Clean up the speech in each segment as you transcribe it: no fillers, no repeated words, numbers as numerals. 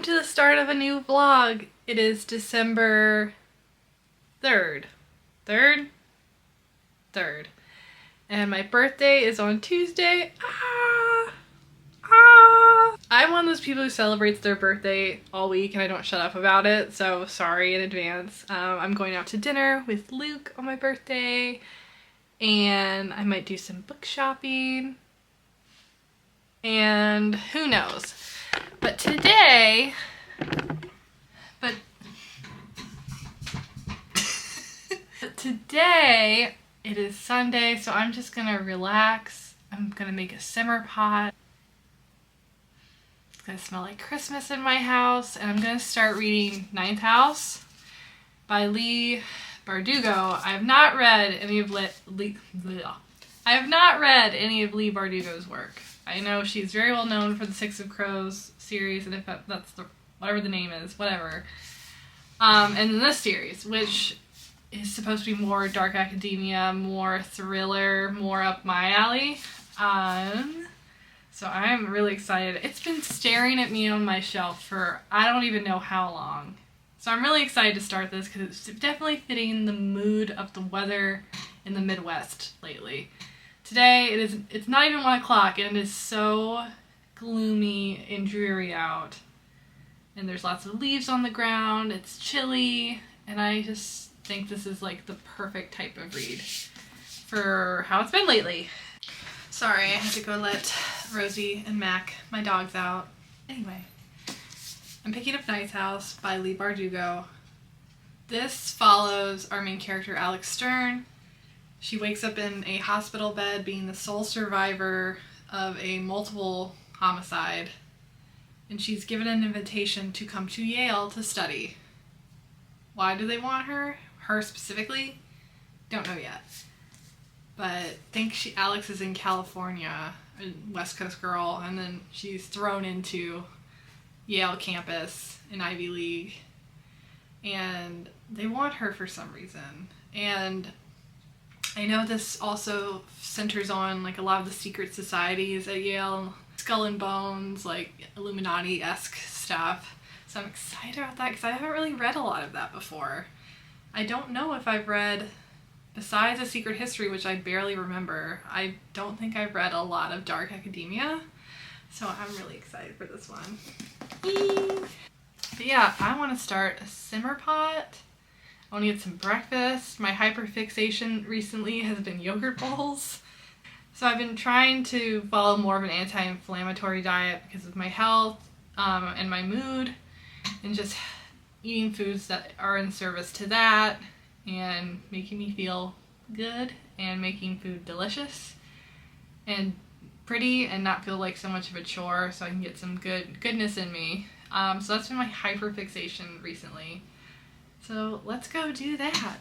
to the start of a new vlog. It is December 3rd. 3rd? And my birthday is on Tuesday. I'm one of those people who celebrates their birthday all week and I don't shut up about it, so sorry in advance. I'm going out to dinner with Luke on my birthday, and I might do some book shopping, and who knows. But today, today it is Sunday, so I'm just gonna relax. I'm gonna make a simmer pot. It's gonna smell like Christmas in my house, and I'm gonna start reading Ninth House by Leigh Bardugo. I have not read any of Leigh Bardugo's work. I know she's very well known for the Six of Crows series, and if that's the whatever the name is, whatever. And in this series, which is supposed to be more dark academia, more thriller, more up my alley. So I'm really excited. It's been staring at me on my shelf for I don't even know how long. So I'm really excited to start this because it's definitely fitting the mood of the weather in the Midwest lately. Today it's not even 1 o'clock and it is so gloomy and dreary out. And there's lots of leaves on the ground, it's chilly, and I just think this is like the perfect type of read for how it's been lately. Sorry, I had to go let Rosie and Mac, my dogs, out. Anyway, I'm picking up Ninth House by Leigh Bardugo. This follows our main character, Alex Stern. She wakes up in a hospital bed being the sole survivor of a multiple homicide, and she's given an invitation to come to Yale to study. Why do they want her? Her specifically? Don't know yet. But think Alex is in California, a West Coast girl, and then she's thrown into Yale campus in Ivy League, and they want her for some reason. And I know this also centers on like a lot of the secret societies at Yale, Skull and Bones, like Illuminati-esque stuff. So I'm excited about that because I haven't really read a lot of that before. I don't know if I've read, besides A Secret History, which I barely remember, I don't think I've read a lot of dark academia. So I'm really excited for this one. Eee! But yeah, I want to start a simmer pot. I want to get some breakfast. My hyperfixation recently has been yogurt bowls. So I've been trying to follow more of an anti-inflammatory diet because of my health and my mood, and just eating foods that are in service to that and making me feel good and making food delicious and pretty and not feel like so much of a chore, so I can get some goodness in me. So that's been my hyperfixation recently. So let's go do that.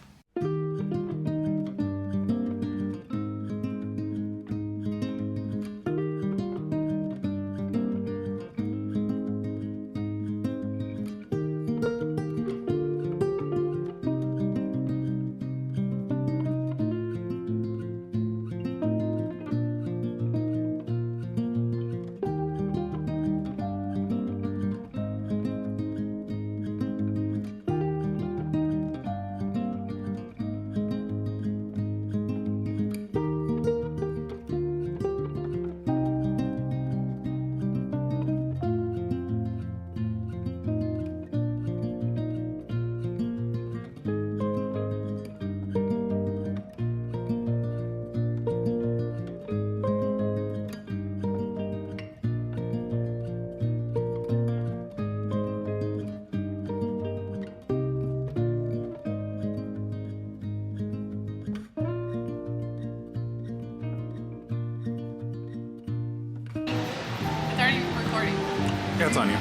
Yeah, it's on you.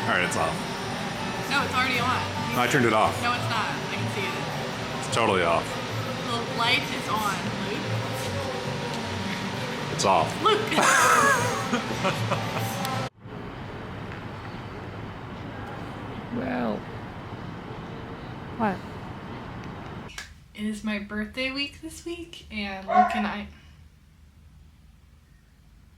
Alright, it's off. No, it's already on. No, I turned it off. No, it's not. I can see it. It's totally off. The light is on, Luke. It's off. Luke! Well. What? It is my birthday week this week, and Luke and I...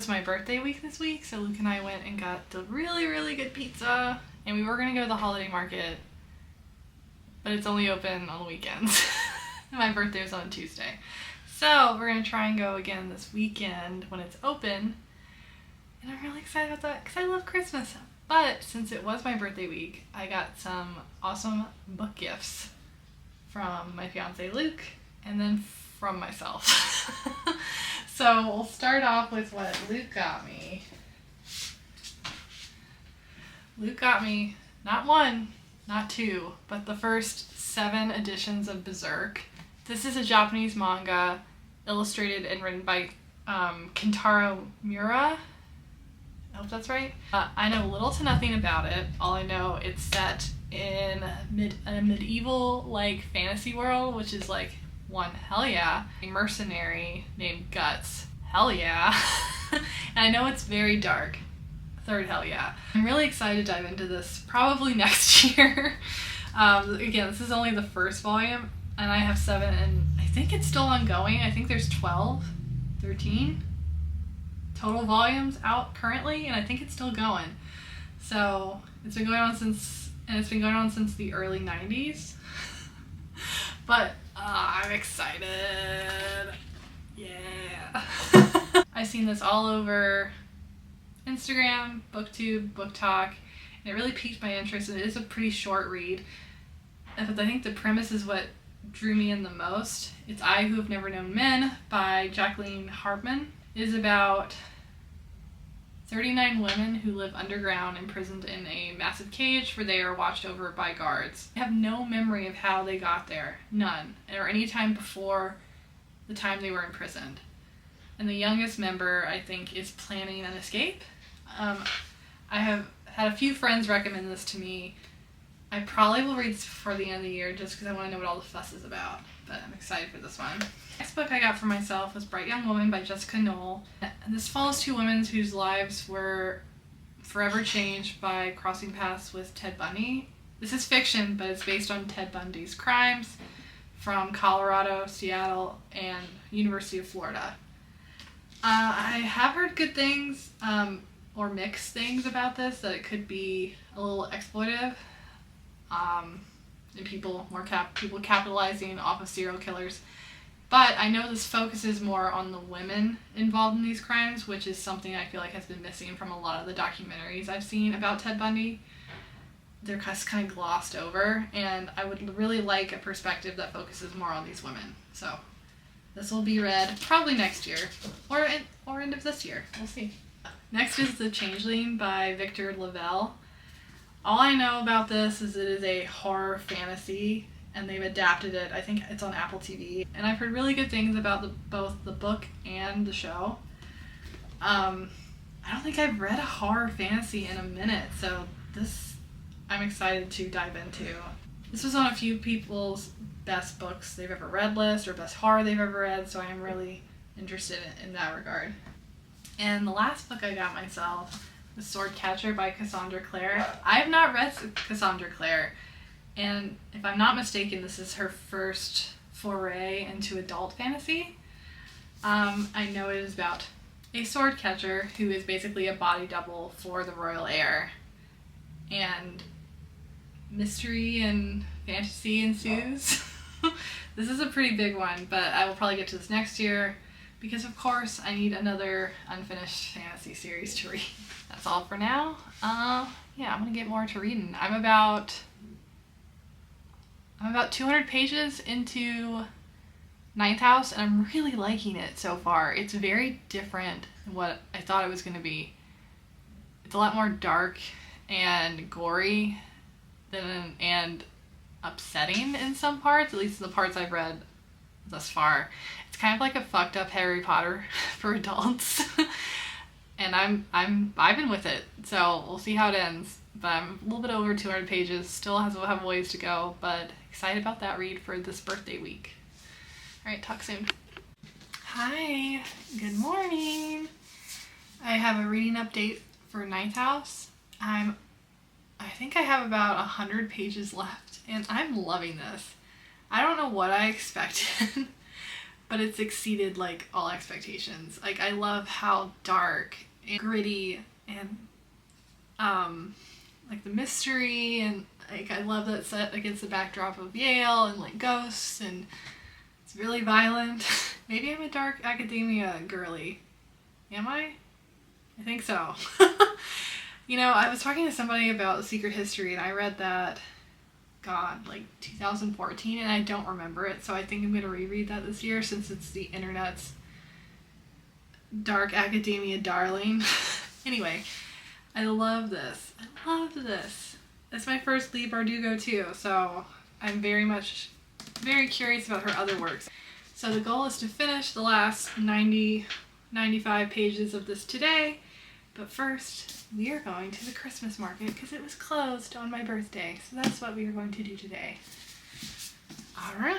it's my birthday week this week, so Luke and I went and got the really, really good pizza, and we were going to go to the holiday market, but it's only open on the weekends. My birthday was on Tuesday. So we're going to try and go again this weekend when it's open, and I'm really excited about that because I love Christmas. But since it was my birthday week, I got some awesome book gifts from my fiance Luke, and then from myself. So we'll start off with what Luke got me. Luke got me not one, not two, but the first 7 editions of Berserk. This is a Japanese manga illustrated and written by Kentaro Miura. I hope that's right. I know little to nothing about it. All I know, it's set in a medieval like fantasy world, which is like one hell yeah. A mercenary named Guts. Hell yeah. And I know it's very dark. Third hell yeah. I'm really excited to dive into this probably next year. Again, this is only the first volume, and I have 7, and I think it's still ongoing. I think there's 12, 13 total volumes out currently, and I think it's still going. So it's been going on since the early 90s. But I'm excited. Yeah. I've seen this all over Instagram, BookTube, BookTok, and it really piqued my interest. It is a pretty short read, but I think the premise is what drew me in the most. It's I Who Have Never Known Men by Jacqueline Hartman. It is about 39 women who live underground, imprisoned in a massive cage where they are watched over by guards. I have no memory of how they got there, none, or any time before the time they were imprisoned. And the youngest member, I think, is planning an escape. I have had a few friends recommend this to me. I probably will read this before the end of the year just because I want to know what all the fuss is about, but I'm excited for this one. Next book I got for myself was Bright Young Woman by Jessica Knoll. This follows 2 women whose lives were forever changed by crossing paths with Ted Bundy. This is fiction, but it's based on Ted Bundy's crimes from Colorado, Seattle, and University of Florida. I have heard good things, or mixed things about this, that it could be a little exploitive, and people capitalizing off of serial killers. But I know this focuses more on the women involved in these crimes, which is something I feel like has been missing from a lot of the documentaries I've seen about Ted Bundy. They're just kind of glossed over, and I would really like a perspective that focuses more on these women. So this will be read probably next year, or end of this year. We'll see. Next is The Changeling by Victor Lavelle. All I know about this is it is a horror fantasy, and they've adapted it. I think it's on Apple TV. And I've heard really good things about both the book and the show. I don't think I've read a horror fantasy in a minute, so this I'm excited to dive into. This was on a few people's best books they've ever read list, or best horror they've ever read, so I am really interested in that regard. And the last book I got myself was Swordcatcher by Cassandra Clare. I have not read Cassandra Clare, and if I'm not mistaken, this is her first foray into adult fantasy. I know it is about a sword catcher who is basically a body double for the royal heir, and mystery and fantasy ensues. This is a pretty big one, but I will probably get to this next year because, of course, I need another unfinished fantasy series to read. That's all for now. Yeah, I'm gonna get more to reading. I'm about 200 pages into Ninth House, and I'm really liking it so far. It's very different than what I thought it was going to be. It's a lot more dark and gory and upsetting in some parts, at least the parts I've read thus far. It's kind of like a fucked up Harry Potter for adults. And I'm vibing with it, so we'll see how it ends. But I'm a little bit over 200 pages, still have a ways to go, but excited about that read for this birthday week. Alright, talk soon. Hi, good morning. I have a reading update for Ninth House. I think I have about 100 pages left, and I'm loving this. I don't know what I expected. but it's exceeded like all expectations. Like I love how dark and gritty and like the mystery, and like I love that it's set against the backdrop of Yale and like ghosts, and it's really violent. Maybe I'm a dark academia girly. Am I? I think so. You know, I was talking to somebody about Secret History, and I read that, God, like 2014, and I don't remember it, so I think I'm going to reread that this year since it's the internet's dark academia darling. Anyway, I love this. I loved this. It's my first Leigh Bardugo too, so I'm very curious about her other works. So the goal is to finish the last 95 pages of this today, but first we are going to the Christmas market because it was closed on my birthday, so that's what we are going to do today. Alright.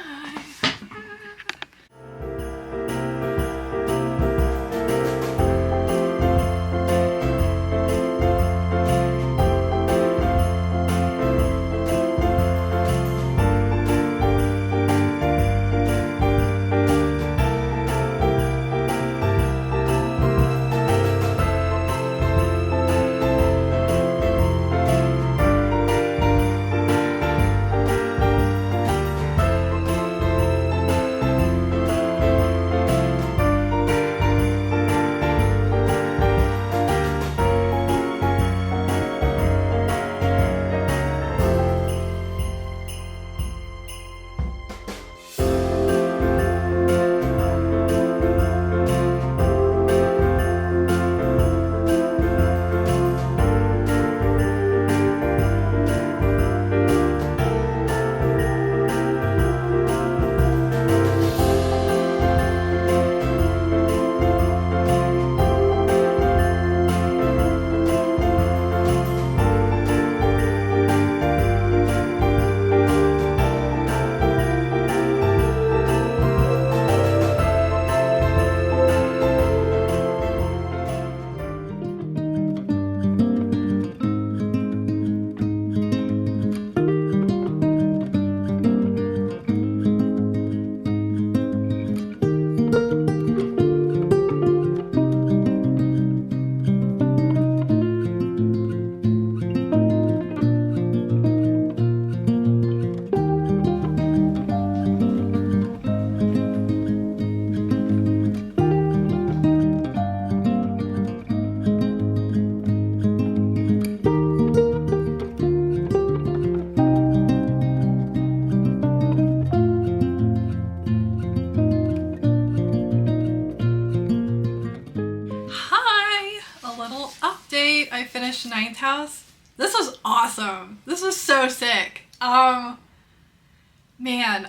I finished Ninth House. This was awesome. This was so sick. Man,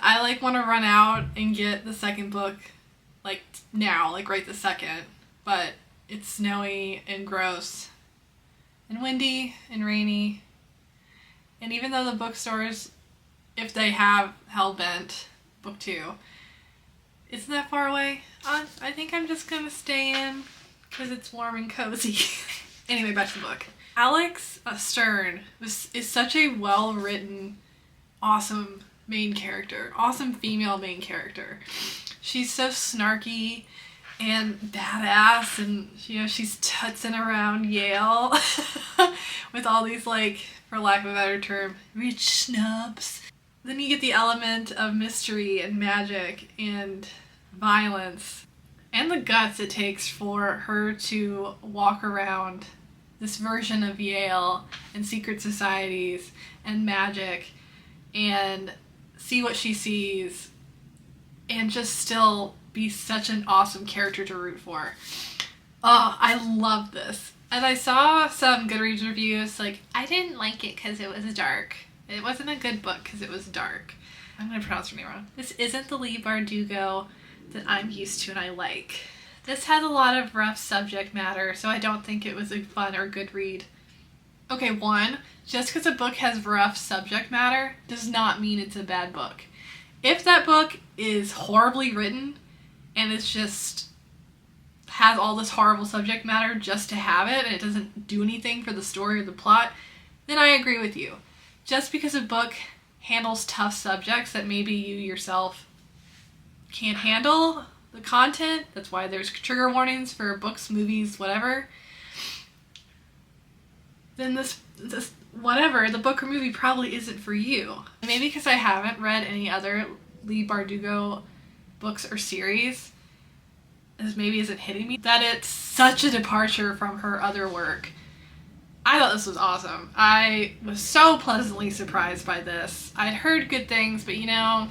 I like want to run out and get the second book like now, like right this second, but it's snowy and gross and windy and rainy. And even though the bookstores, if they have Hellbent book 2, isn't that far away, I think I'm just gonna stay in because it's warm and cozy. Anyway, back to the book. Alex Stern is such a well-written, awesome main character. Awesome female main character. She's so snarky and badass, and you know, she's tutzing around Yale with all these, like, for lack of a better term, rich snubs. Then you get the element of mystery and magic and violence and the guts it takes for her to walk around this version of Yale and secret societies and magic and see what she sees and just still be such an awesome character to root for. Oh, I love this. And I saw some Goodreads reviews like, I didn't like it because it was dark. It wasn't a good book because it was dark. I'm going to pronounce her name wrong. This isn't the Leigh Bardugo that I'm used to and I like. This had a lot of rough subject matter, so I don't think it was a fun or good read. Okay, one, just because a book has rough subject matter does not mean it's a bad book. If that book is horribly written and it's just has all this horrible subject matter just to have it and it doesn't do anything for the story or the plot, then I agree with you. Just because a book handles tough subjects that maybe you yourself can't handle the content. That's why there's trigger warnings for books, movies, whatever. Then this whatever, the book or movie probably isn't for you. Maybe because I haven't read any other Leigh Bardugo books or series, as maybe isn't hitting me, that it's such a departure from her other work. I thought this was awesome. I was so pleasantly surprised by this. I'd heard good things, but you know,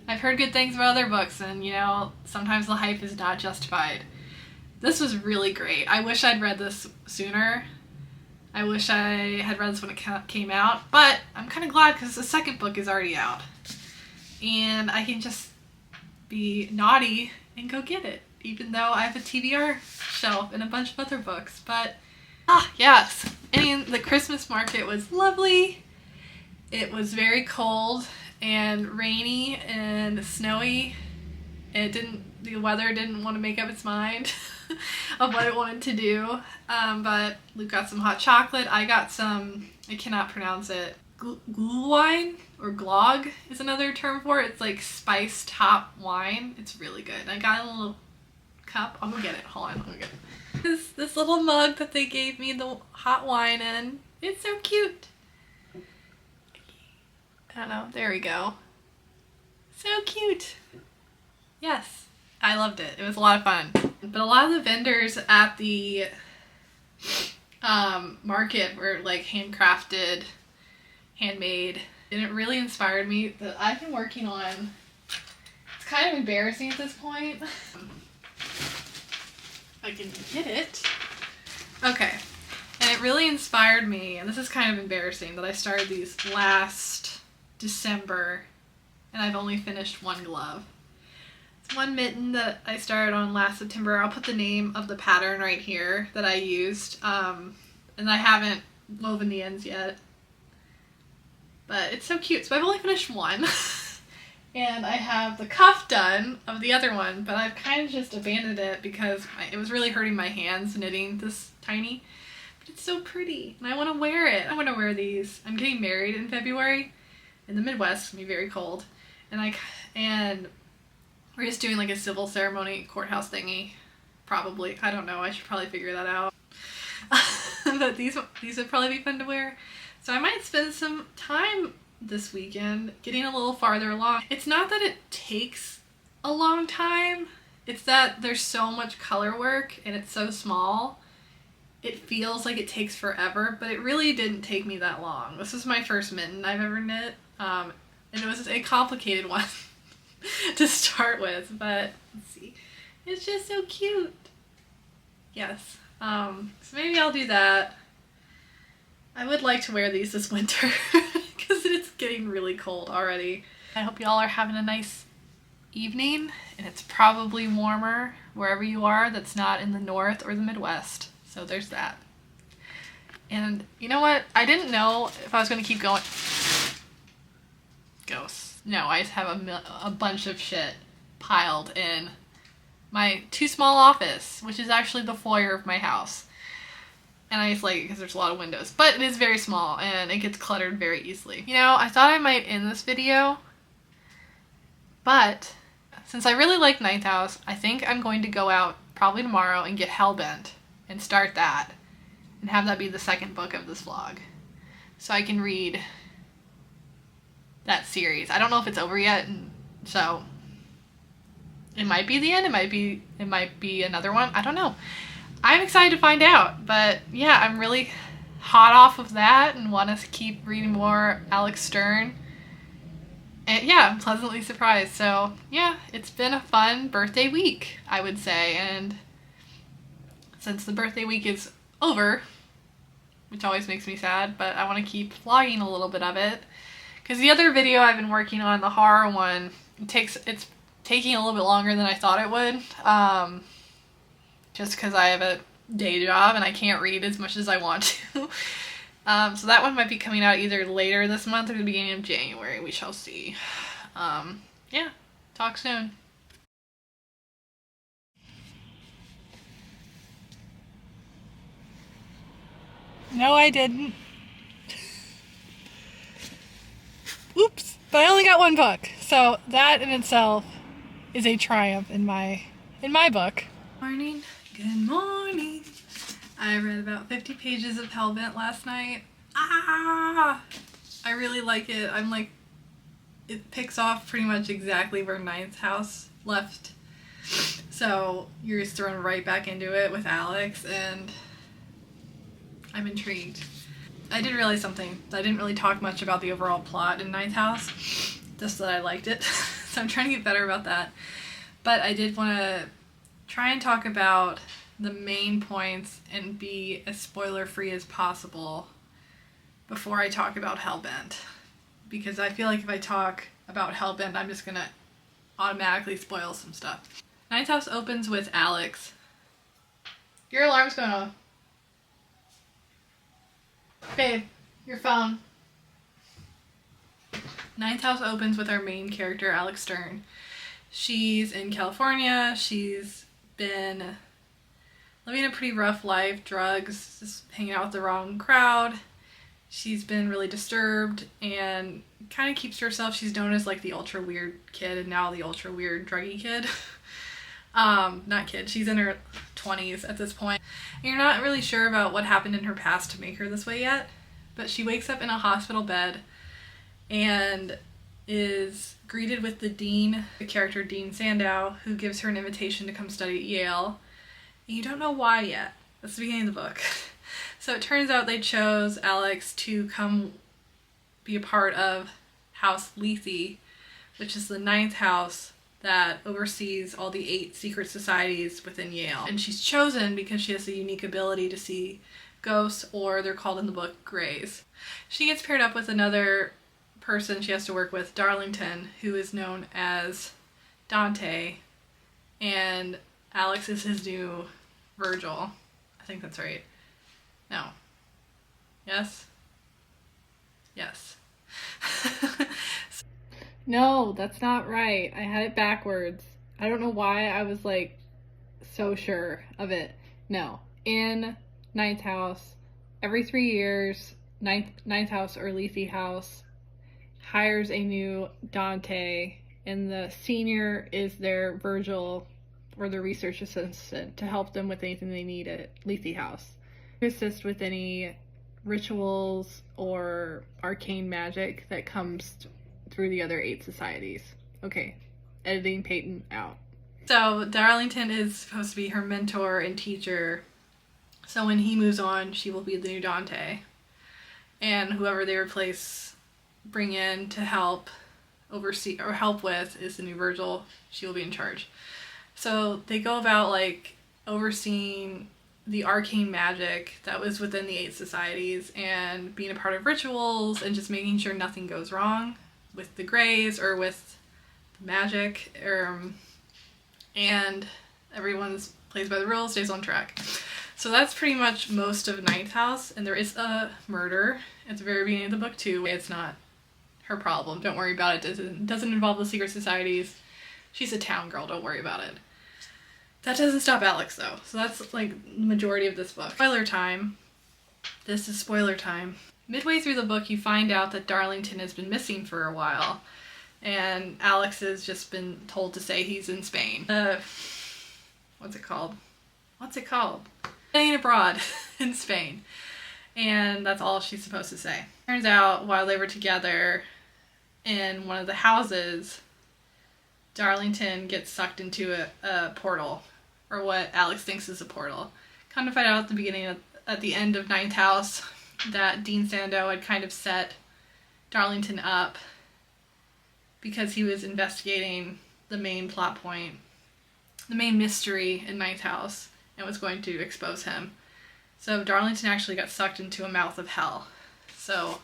I've heard good things about other books, and you know, sometimes the hype is not justified. This was really great. I wish I'd read this sooner. I wish I had read this when it came out, but I'm kind of glad because the second book is already out. And I can just be naughty and go get it, even though I have a TBR shelf and a bunch of other books. But, yes. And the Christmas market was lovely. It was very cold and rainy and snowy. The weather didn't want to make up its mind of what it wanted to do. But Luke got some hot chocolate. I got some, I cannot pronounce it, glühwein or glog is another term for it. It's like spiced hot wine. It's really good. I got a little cup. I'll go get it. Hold on, I'll go get it. This little mug that they gave me the hot wine in. It's so cute. I don't know. There we go. So cute. Yes, I loved it. It was a lot of fun. But a lot of the vendors at the market were like handcrafted, handmade, and it really inspired me that I've been working on. It's kind of embarrassing at this point. I can get it. Okay. And it really inspired me, and this is kind of embarrassing, that I started these last December and I've only finished one glove. It's one mitten that I started on last September. I'll put the name of the pattern right here that I used. And I haven't woven the ends yet. But it's so cute. So I've only finished one. And I have the cuff done of the other one, but I've kind of just abandoned it because it was really hurting my hands knitting this tiny. But it's so pretty, and I want to wear it. I want to wear these. I'm getting married in February in the Midwest. It's going to be very cold. And we're just doing like a civil ceremony courthouse thingy. Probably. I don't know. I should probably figure that out. But these would probably be fun to wear. So I might spend some time this weekend getting a little farther along. It's not that it takes a long time. It's that there's so much color work and it's so small. It feels like it takes forever, but it really didn't take me that long. This is my first mitten I've ever knit. And it was a complicated one to start with, but let's see. It's just so cute. Yes. So maybe I'll do that. I would like to wear these this winter because it's getting really cold already. I hope y'all are having a nice evening, and it's probably warmer wherever you are that's not in the North or the Midwest. So there's that. And you know what? I didn't know if I was going to keep going. Ghosts. No, I just have a bunch of shit piled in my too small office, which is actually the foyer of my house. And I isolate it because there's a lot of windows. But it is very small and it gets cluttered very easily. You know, I thought I might end this video, but since I really like Ninth House, I think I'm going to go out probably tomorrow and get Hellbent and start that and have that be the second book of this vlog. So I can read that series. I don't know if it's over yet, so it might be the end, it might be another one. I don't know. I'm excited to find out, but yeah, I'm really hot off of that and want to keep reading more Alex Stern. And yeah, I'm pleasantly surprised. So yeah, it's been a fun birthday week, I would say. And since the birthday week is over, which always makes me sad, but I want to keep vlogging a little bit of it. Because the other video I've been working on, the horror one, it's taking a little bit longer than I thought it would. Just because I have a day job and I can't read as much as I want to. So that one might be coming out either later this month or the beginning of January. We shall see. Yeah, talk soon. No, I didn't. Oops, but I only got one book. So that in itself is a triumph in my book. Morning. Good morning. I read about 50 pages of Hellbent last night. I really like it. I'm like, it picks off pretty much exactly where Ninth House left. So you're just thrown right back into it with Alex, and I'm intrigued. I did realize something. I didn't really talk much about the overall plot in Ninth House, just that I liked it. So I'm trying to get better about that. But I did want to try and talk about the main points and be as spoiler-free as possible before I talk about Hellbent. Because I feel like if I talk about Hellbent, I'm just gonna automatically spoil some stuff. Ninth House opens with Alex. Your alarm's going off. Babe, your phone. Ninth House opens with our main character, Alex Stern. She's in California. She's been living a pretty rough life, drugs, just hanging out with the wrong crowd. She's been really disturbed and kind of keeps to herself. She's known as like the ultra weird kid and now the ultra weird druggy kid. Not kid, she's in her 20s at this point. And you're not really sure about what happened in her past to make her this way yet, but she wakes up in a hospital bed and is greeted with the dean, the character Dean Sandow, who gives her an invitation to come study at Yale. And you don't know why yet. That's the beginning of the book. So it turns out they chose Alex to come be a part of House Leigh, which is the ninth house that oversees all the 8 secret societies within Yale. And she's chosen because she has the unique ability to see ghosts, or they're called in the book greys. She gets paired up with another person she has to work with, Darlington, who is known as Dante, and Alex is his new Virgil. I think that's right. No. Yes? Yes. No, that's not right. I had it backwards. I don't know why I was like so sure of it. No. In ninth house, every 3 years, ninth house or Leigh house hires a new Dante, and the senior is their Virgil or the research assistant to help them with anything they need at Leigh house. To assist with any rituals or arcane magic that comes through the other 8 societies. Okay, editing Peyton out. So Darlington is supposed to be her mentor and teacher. So when he moves on, she will be the new Dante. And whoever they bring in to help oversee or help with is the new Virgil. She will be in charge. So they go about like overseeing the arcane magic that was within the 8 societies and being a part of rituals and just making sure nothing goes wrong with the greys or with the magic, and everyone's plays by the rules, stays on track. So that's pretty much most of Ninth House, and there is a murder at the very beginning of the book too. It's not her problem, don't worry about it. It doesn't involve the secret societies. She's a town girl, don't worry about it. That doesn't stop Alex though, so that's like the majority of this book. Spoiler time. This is spoiler time. Midway through the book, you find out that Darlington has been missing for a while, and Alex has just been told to say he's in Spain. What's it called? Staying abroad in Spain. And that's all she's supposed to say. Turns out, while they were together in one of the houses, Darlington gets sucked into a portal, or what Alex thinks is a portal. Kind of find out at the end of Ninth House, that Dean Sandow had kind of set Darlington up because he was investigating the main plot point, the main mystery in Ninth House, and was going to expose him. So Darlington actually got sucked into a mouth of hell. So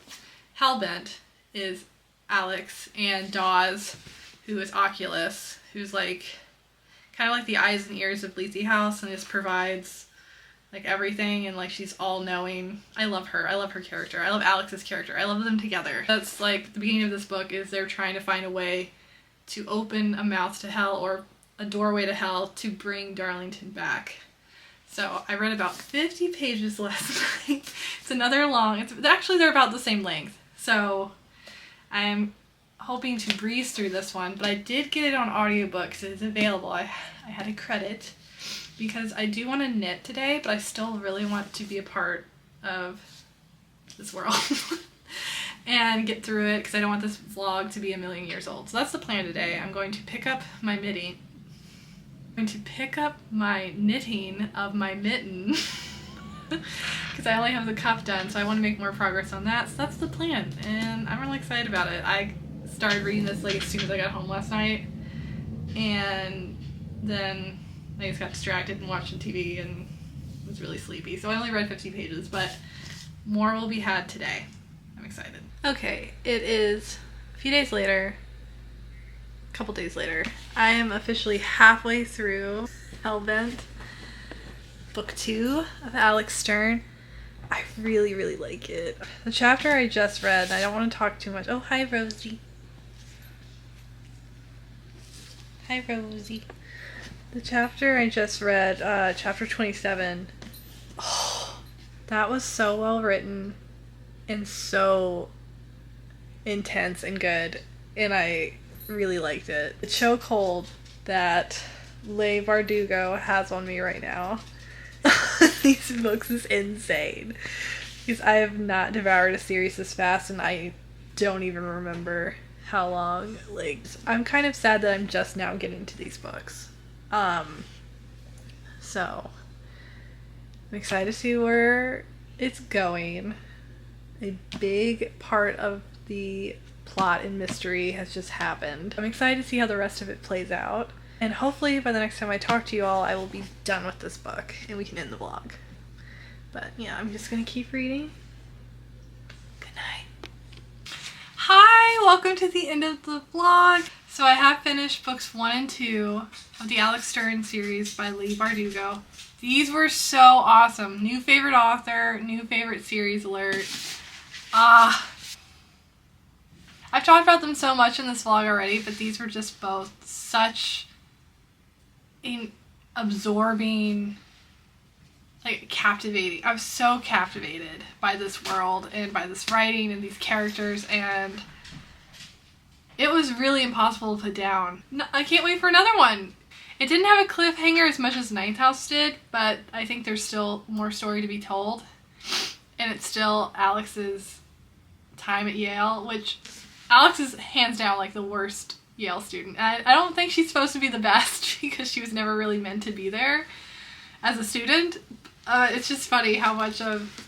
Hellbent is Alex, and Dawes, who is Oculus, who's like kind of like the eyes and ears of Leigh House and just provides like everything, and like she's all knowing. I love her. I love her character. I love Alex's character. I love them together. That's like the beginning of this book, is they're trying to find a way to open a mouth to hell, or a doorway to hell, to bring Darlington back. So I read about 50 pages last night. It's another long, actually they're about the same length. So I'm hoping to breeze through this one, but I did get it on audiobook because it's available. I had a credit because I do want to knit today, but I still really want to be a part of this world and get through it because I don't want this vlog to be a million years old. So that's the plan today. I'm going to pick up my knitting. I'm going to pick up my knitting of my mitten because I only have the cuff done, so I want to make more progress on that. So that's the plan, and I'm really excited about it. I started reading this like as soon as I got home last night, and then I just got distracted and watching TV and was really sleepy. So I only read 50 pages, but more will be had today. I'm excited. Okay, it is a few days later, a couple days later. I am officially halfway through Hellbent, book 2 of Alex Stern. I really, really like it. The chapter I just read, and I don't want to talk too much. Oh, hi, Rosie. Hi, Rosie. The chapter I just read, chapter 27, oh, that was so well written and so intense and good, and I really liked it. The chokehold that Leigh Bardugo has on me right now, these books is insane, because I have not devoured a series this fast, and I don't even remember how long. Like, I'm kind of sad that I'm just now getting to these books. So I'm excited to see where it's going. A big part of the plot and mystery has just happened. I'm excited to see how the rest of it plays out. And hopefully by the next time I talk to you all, I will be done with this book and we can end the vlog. But yeah, I'm just gonna keep reading. Good night. Hi, welcome to the end of the vlog. So I have finished books 1 and 2 of the Alex Stern series by Leigh Bardugo. These were so awesome. New favorite author, new favorite series alert. I've talked about them so much in this vlog already, but these were just both such an absorbing, like, captivating. I was so captivated by this world and by this writing and these characters, and it was really impossible to put down. No, I can't wait for another one. It didn't have a cliffhanger as much as Ninth House did, but I think there's still more story to be told. And it's still Alex's time at Yale, which Alex is hands down like the worst Yale student. I don't think she's supposed to be the best because she was never really meant to be there as a student. It's just funny how much of...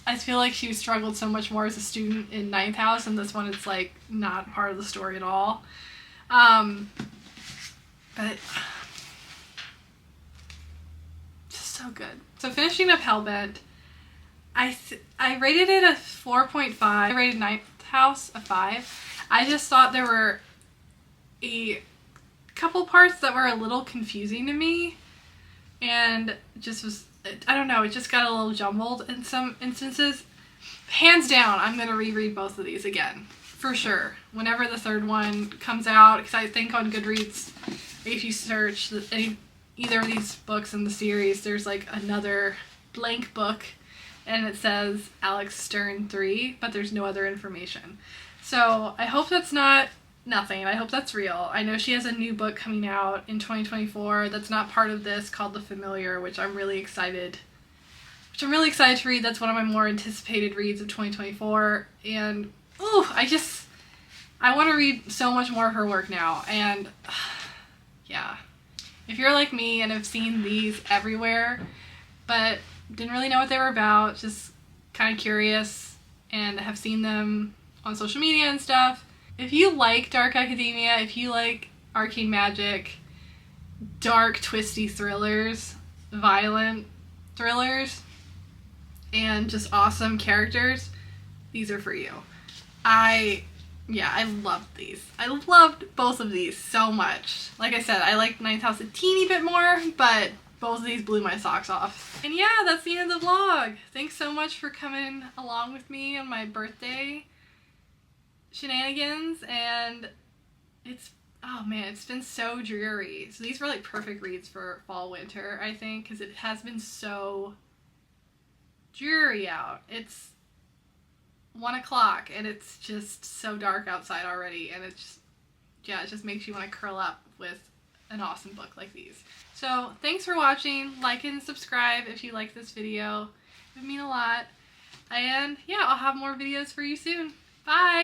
I feel like she struggled so much more as a student in Ninth House, and this one it's like not part of the story at all. But just so good. So finishing up Hellbent, I rated it a 4.5. I rated Ninth House a 5. I just thought there were a couple parts that were a little confusing to me, and just was... I don't know, it just got a little jumbled in some instances. Hands down, I'm going to reread both of these again, for sure. Whenever the third one comes out, because I think on Goodreads, if you search either of these books in the series, there's like another blank book, and it says Alex Stern 3, but there's no other information. So I hope that's not nothing. I hope that's real. I know she has a new book coming out in 2024 that's not part of this, called The Familiar, which I'm really excited to read. That's one of my more anticipated reads of 2024, and ooh, I want to read so much more of her work now. And yeah, if you're like me and have seen these everywhere but didn't really know what they were about, just kind of curious, and have seen them on social media and stuff, if you like dark academia, if you like arcane magic, dark, twisty thrillers, violent thrillers, and just awesome characters, these are for you. I loved these. I loved both of these so much. Like I said, I liked Ninth House a teeny bit more, but both of these blew my socks off. And yeah, that's the end of the vlog. Thanks so much for coming along with me on my birthday shenanigans, and it's been so dreary. So these were like perfect reads for fall winter, I think, because it has been so dreary out. It's 1 o'clock and it's just so dark outside already, and it's just, yeah, it just makes you want to curl up with an awesome book like these. So thanks for watching. Like and subscribe if you like this video. It would mean a lot. And yeah, I'll have more videos for you soon. Bye!